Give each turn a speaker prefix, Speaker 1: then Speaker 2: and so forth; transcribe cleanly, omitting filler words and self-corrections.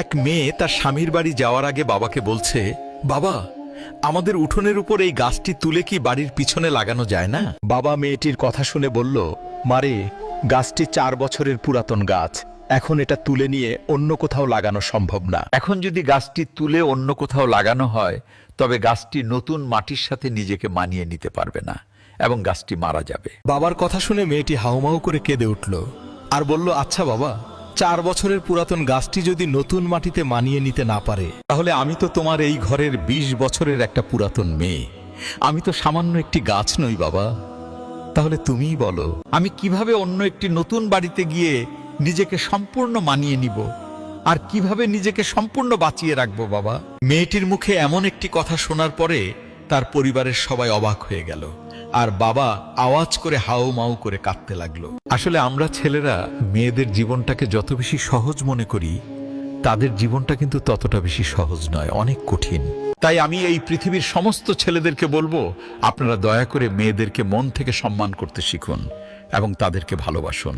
Speaker 1: এক মেয়ে তার স্বামীর বাড়ি যাওয়ার আগে বাবাকে বলছে, বাবা, আমাদের উঠোনের উপর এই গাছটি তুলে কি বাড়ির পিছনে লাগানো যায় না? বাবা মেয়েটির কথা শুনে বলল, মারে, গাছটি 4 বছরের পুরাতন গাছ, এখন এটা তুলে নিয়ে অন্য কোথাও লাগানো সম্ভব না।
Speaker 2: এখন যদি গাছটি তুলে অন্য কোথাও লাগানো হয়, তবে গাছটি নতুন মাটির সাথে নিজেকে মানিয়ে নিতে পারবে না এবং গাছটি মারা যাবে।
Speaker 1: বাবার কথা শুনে মেয়েটি হাউমাউ করে কেঁদে উঠল আর বলল, আচ্ছা বাবা, 4 বছরের পুরাতন গাছটি যদি নতুন মাটিতে মানিয়ে নিতে না পারে, তাহলে আমি তো তোমার এই ঘরের 20 বছরের একটা পুরাতন মেয়ে, আমি তো সামান্য একটি গাছ নই বাবা। তাহলে তুমিই বলো,
Speaker 2: আমি কিভাবে অন্য একটি নতুন বাড়িতে গিয়ে নিজেকে সম্পূর্ণ মানিয়ে নিব আর কিভাবে নিজেকে সম্পূর্ণ বাঁচিয়ে রাখবো বাবা?
Speaker 1: মেয়েটির মুখে এমন একটি কথা শোনার পরে তার পরিবারের সবাই অবাক হয়ে গেল আর বাবা আওয়াজ করে হাউমাউ করে কাঁদতে লাগলো। আসলে আমরা ছেলেরা মেয়েদের জীবনটাকে যত বেশি সহজ মনে করি, তাদের জীবনটা কিন্তু ততটা বেশি সহজ নয়, অনেক কঠিন। তাই আমি এই পৃথিবীর সমস্ত ছেলেদেরকে বলবো, আপনারা দয়া করে মেয়েদেরকে মন থেকে সম্মান করতে শিখুন এবং তাদেরকে ভালোবাসুন।